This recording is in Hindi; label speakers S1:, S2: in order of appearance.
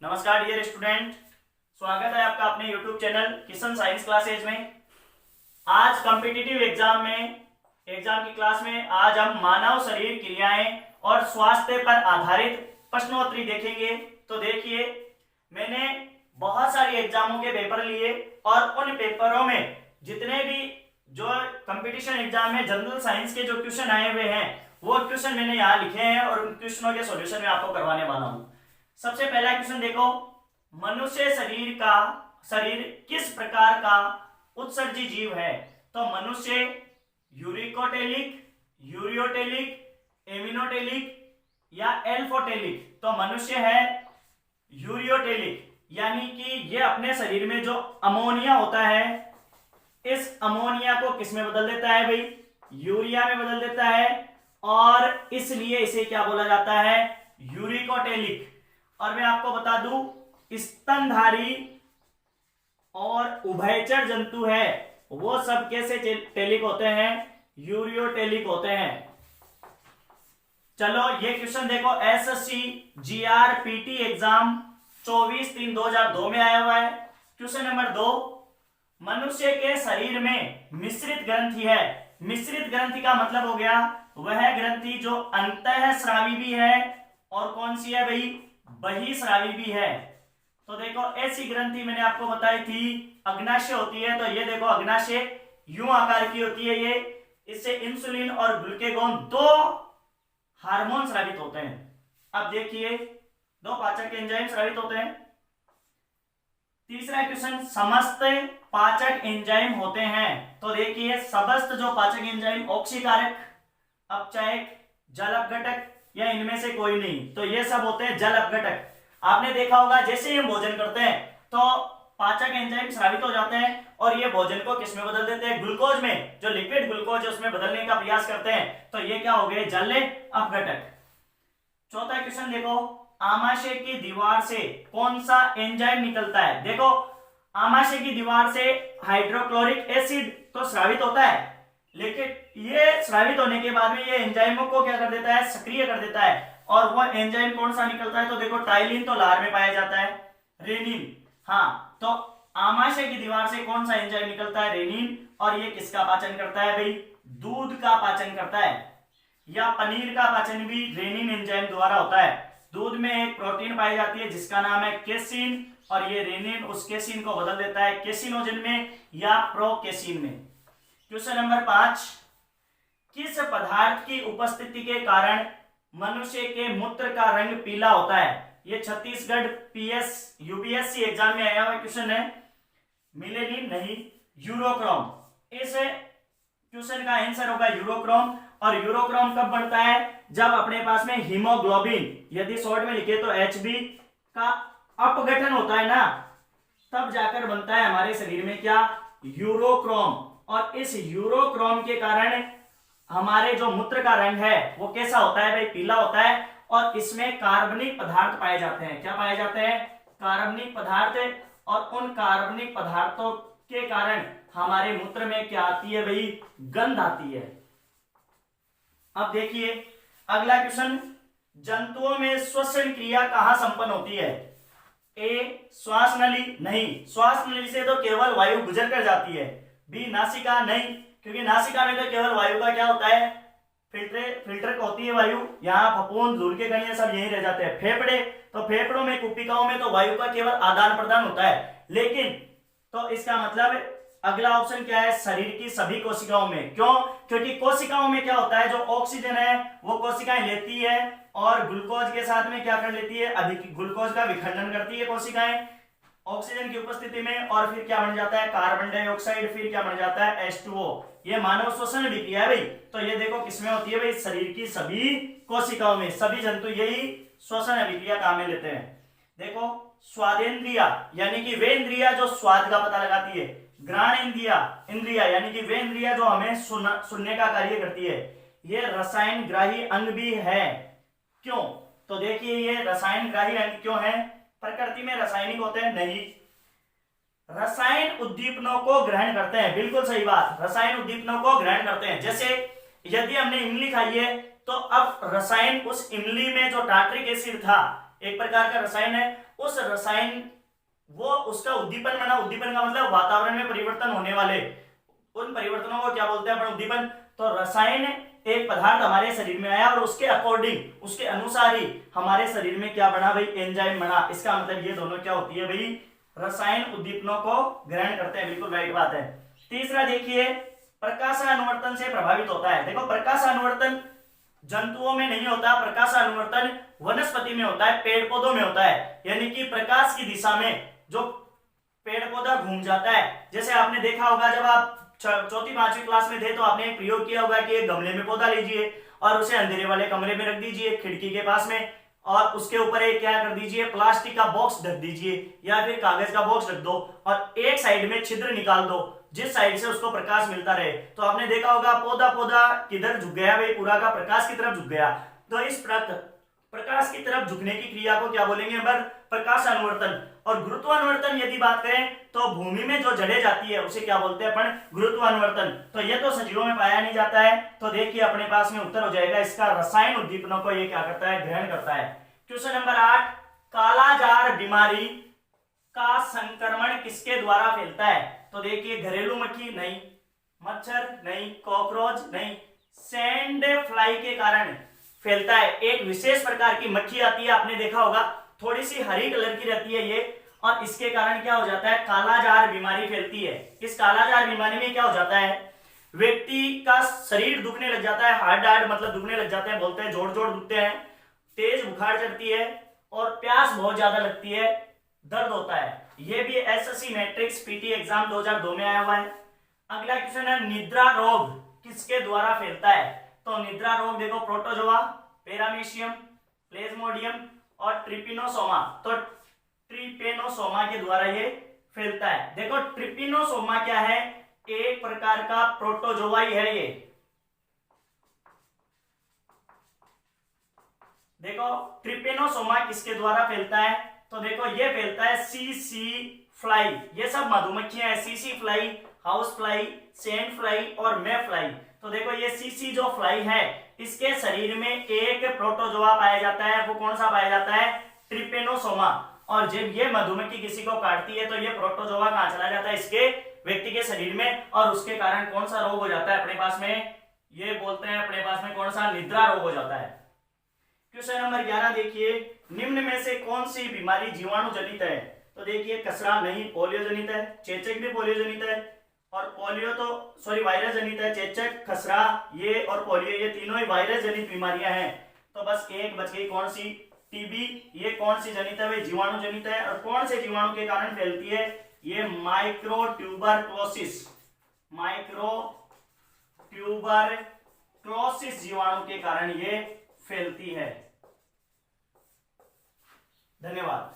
S1: नमस्कार डियर स्टूडेंट, स्वागत है आपका अपने YouTube channel Kishan science classes में। आज कॉम्पिटिटिव एग्जाम की क्लास में आज हम मानव शरीर क्रियाएं और स्वास्थ्य पर आधारित प्रश्नोत्तरी देखेंगे। तो देखिए, मैंने बहुत सारी एग्जामों के पेपर लिए और उन पेपरों में जितने भी जो कंपटीशन एग्जाम में जनरल साइंस के जो क्वेश्चन आए हुए हैं वो क्वेश्चन मैंने यहाँ लिखे हैं और उन क्वेश्चनों के सॉल्यूशन मैं आपको करवाने वाला हूँ। सबसे पहला क्वेश्चन देखो, मनुष्य शरीर किस प्रकार का उत्सर्जी जीव है? तो मनुष्य यूरिकोटेलिक, यूरियोटेलिक, एमिनोटेलिक या एल्फोटेलिक? तो मनुष्य है यूरियोटेलिक, यानी कि ये अपने शरीर में जो अमोनिया होता है इस अमोनिया को किस में बदल देता है भाई? यूरिया में बदल देता है, और इसलिए इसे क्या बोला जाता है? यूरिकोटेलिक। और मैं आपको बता दूं, स्तनधारी और उभयचर जंतु है वो सब कैसे टेलिक होते हैं? यूरियोटेलिक होते हैं। चलो ये क्वेश्चन देखो, एसएससी जीआरपीटी एग्जाम 24/3/2002 में आया हुआ है। क्वेश्चन नंबर 2, मनुष्य के शरीर में मिश्रित ग्रंथि है। मिश्रित ग्रंथि का मतलब हो गया वह ग्रंथि जो अंतःस्रावी भी है और कौन सी है भाई? बहिस्रावी भी है। तो देखो, ऐसी ग्रंथि मैंने आपको बताई थी अग्नाशय होती है। तो ये देखो, अग्नाशय यूं आकार की होती है ये। इससे इंसुलिन और ग्लूकेगोन दो हार्मोन स्रावित होते हैं। अब देखिए, दो पाचक एंजाइम स्रावित होते हैं। तीसरा क्वेश्चन, समस्त पाचक एंजाइम होते हैं। तो देखिए, समस्त जो पाचक एंजाइम ऑक्सीकारक, अपचायक, जल अपघटक या इनमें से कोई नहीं, तो ये सब होते हैं जल अपघटक। आपने देखा होगा जैसे ही हम भोजन करते हैं तो पाचक एंजाइम स्रावित हो जाते हैं और ये भोजन को किस में बदल देते हैं? ग्लूकोज में, जो लिक्विड ग्लूकोज है उसमें बदलने का प्रयास करते हैं। तो ये क्या हो गए? जल अपघटक। चौथा क्वेश्चन देखो, आमाशय की दीवार से कौन सा एंजाइम निकलता है? देखो, आमाशय की दीवार से हाइड्रोक्लोरिक एसिड तो स्रावित होता है, लेकिन ये स्रावित होने के बाद में ये एंजाइमों को क्या कर देता है? सक्रिय कर देता है। और वो एंजाइम कौन सा निकलता है? तो देखो, टाइलिन तो लार में पाया जाता है, रेनिन। हाँ, तो आमाशय की दीवार से कौन सा एंजाइम निकलता है? रेनिन। और ये किसका पाचन करता है भाई? दूध का पाचन करता है। या पनीर का पाचन भी रेनिन एंजाइम द्वारा होता है। दूध में एक प्रोटीन पाई जाती है जिसका नाम है केसिन, और ये रेनिन उस केसिन को बदल देता है केसिनोजन में या प्रोकेसिन में। क्वेश्चन नंबर 5, किस पदार्थ की उपस्थिति के कारण मनुष्य के मूत्र का रंग पीला होता है? ये छत्तीसगढ़ पीएस यूपीएससी एग्जाम में आया हुआ क्वेश्चन है। मिलेनिन नहीं, यूरोक्रोम। इस क्वेश्चन का आंसर होगा यूरोक्रोम। और यूरोक्रोम कब बनता है? जब अपने पास में हीमोग्लोबिन, यदि शॉर्ट में लिखे तो एचबी का अपघटन होता है ना, तब जाकर बनता है हमारे शरीर में क्या? यूरोक्रोम। और इस यूरोक्रोम के कारण हमारे जो मूत्र का रंग है वो कैसा होता है भाई? पीला होता है। और इसमें कार्बनिक पदार्थ पाए जाते हैं। क्या पाए जाते हैं? कार्बनिक पदार्थ। और उन कार्बनिक पदार्थों के कारण हमारे मूत्र में क्या आती है भाई? गंध आती है। अब देखिए अगला क्वेश्चन, जंतुओं में श्वसन क्रिया कहां संपन्न होती है? ए, श्वास नली नहीं, श्वास नली से तो केवल वायु गुजर कर जाती है। बी, नासिका नहीं, क्योंकि नासिका में तो केवल वायु का क्या होता है? फिल्टर होती है वायु। यहाँ फफूंद, धूल के कण सब यहीं रह जाते हैं। फेफड़े, तो फेफड़ों में, कुपिकाओं में तो वायु का केवल आदान प्रदान होता है। लेकिन तो इसका मतलब अगला ऑप्शन क्या है? शरीर की सभी कोशिकाओं में। क्यों? क्योंकि कोशिकाओं में क्या होता है? जो ऑक्सीजन है वो कोशिकाएं लेती है और ग्लूकोज के साथ में क्या कर लेती है? अधिक ग्लूकोज का विखंडन करती है कोशिकाएं ऑक्सीजन की उपस्थिति में, और फिर क्या बन जाता है? Carbon dioxide. फिर क्या बन जाता है? H2O। ये मानव श्वसन विक्रिया है भाई। तो ये देखो किसमें होती है भाई? शरीर की सभी कोशिकाओं में। सभी जंतु यही श्वसन विक्रिया काम में लेते हैं। देखो, स्वादेंद्रिया यानी कि वे इंद्रिया जो स्वाद का पता लगाती है। घ्राण इंद्रिया यानी कि वे इंद्रिया जो हमें सुनने का कार्य करती है। ये रसायन ग्राही अंग भी है। क्यों? तो देखिए, ये रसायन ग्राही अंग क्यों है? प्रकृति में रासायनिक होते हैं? नहीं, रसायन उद्दीपनों को ग्रहण करते हैं। बिल्कुल सही बात, रसायन उद्दीपनों को ग्रहण करते हैं। जैसे यदि हमने इमली खाई है तो अब रसायन उस इमली में जो टार्ट्रिक एसिड था एक प्रकार का रसायन है, उस रसायन वो उसका उद्दीपन बना, उद्दीपन का मतलब वातावरण में परिवर्तन होने वाले उन परिवर्तनों को क्या बोलते हैं अपन, उद्दीपन। तो रसायन एक पदार्थ हमारे शरीर में आया और उसके अकॉर्डिंग, उसके अनुसार ही हमारे शरीर में क्या बना भाई, एंजाइम बना। इसका मतलब ये दोनों क्या होती है भाई, रसायन उद्दीपनों को ग्रहण करते हैं, बिल्कुल राइट बात है। तीसरा देखिए, प्रकाशानुवर्तन से प्रभावित होता है। देखो प्रकाशानुवर्तन जंतुओं में नहीं होता, प्रकाशानुवर्तन वनस्पति में होता है, पेड़ पौधों में होता है। यानी कि प्रकाश की दिशा में जो पेड़ पौधा घूम जाता है, जैसे आपने देखा होगा जब आप चौथी पांचवी क्लास में थे तो आपने एक प्रयोग किया होगा कि एक गमले में पौधा लीजिए और उसे अंधेरे वाले कमरे में रख दीजिए खिड़की के पास में, और उसके ऊपर एक क्या कर दीजिए, प्लास्टिक का बॉक्स ढक दीजिए या फिर कागज का बॉक्स रख दो और एक साइड में छिद्र निकाल दो जिस साइड से उसको प्रकाश मिलता रहे। तो आपने देखा होगा पौधा किधर झुक गया भाई, पूरा का प्रकाश की तरफ झुक गया। तो इस प्रकाश की तरफ झुकने की क्रिया को क्या बोलेंगे, प्रकाशानुवर्तन। और गुरुत्वानुवर्तन यदि बात करें तो भूमि में जो जड़ें जाती है उसे क्या बोलते हैं अपन, गुरुत्वानुवर्तन। तो ये तो सजीवों में पाया नहीं जाता है। तो देखिए अपने पास में उत्तर हो जाएगा इसका, रसायन उद्दीपनों को ये क्या करता है, ग्रहण करता है। क्वेश्चन नंबर 8, कालाजार बीमारी का संक्रमण किसके द्वारा फैलता है। तो देखिए घरेलू मक्खी नहीं, मच्छर नहीं, कॉकरोच नहीं, सैंड फ्लाई के कारण फैलता है। एक विशेष प्रकार की मक्खी आती है, आपने देखा होगा, थोड़ी सी हरी कलर की रहती है ये, और इसके कारण क्या हो जाता है, कालाजार बीमारी फैलती है। इस कालाजार बीमारी में क्या हो जाता है, व्यक्ति का शरीर दुखने लग जाता है, हार्ड मतलब दुखने लग जाते हैं, बोलते हैं जोड़ जोड़ दुखते हैं, तेज बुखार चढ़ती है और प्यास बहुत ज्यादा लगती है, दर्द होता है। ये भी एसएससी मैट्रिक्स पीटी एग्जाम 2002 में आया हुआ है। अगला क्वेश्चन है, निद्रा रोग किसके द्वारा फैलता है। तो निद्रा रोग देखो, प्रोटोजोआ, पैरामीशियम, प्लेज्मोडियम और ट्रिपिनोसोमा। तो ट्रिपेनोसोमा के द्वारा ये फैलता है। देखो ट्रिपिनोसोमा क्या है, एक प्रकार का प्रोटोजोआ ही है ये। देखो ट्रिपेनोसोमा किसके द्वारा फैलता है, तो देखो ये फैलता है सीसी फ्लाई। ये सब मधुमक्खियां हैं, CC fly, house fly, sand fly और मे फ्लाई। तो देखो ये सीसी जो फ्लाई है, इसके शरीर में एक प्रोटोजोआ पाया जाता है। वो कौन सा पाया जाता है, ट्रिपेनोसोमा। और जब ये मधुमक्खी किसी को काटती है तो ये प्रोटोजोआ कहां चला जाता है, इसके व्यक्ति के शरीर में, और उसके कारण कौन सा रोग हो जाता है अपने पास में, ये बोलते हैं अपने पास में कौन सा, निद्रा रोग हो जाता है। क्वेश्चन नंबर 11 देखिए, निम्न में से कौन सी बीमारी जीवाणु जनित है। तो देखिए खसरा नहीं, पोलियो जनित है, चेचक भी पोलियो जनित है, और पोलियो तो सॉरी वायरस जनित है, चेचक, खसरा ये और पोलियो ये तीनों ही वायरस जनित बीमारियां हैं। तो बस एक बच गई, कौन सी, टीबी। ये कौन सी जनित है, वे जीवाणु जनित है। और कौन से जीवाणु के कारण फैलती है, ये माइक्रोट्यूबरक्लोसिस, माइक्रोट्यूबरक्लोसिस जीवाणु के कारण ये फैलती है। धन्यवाद।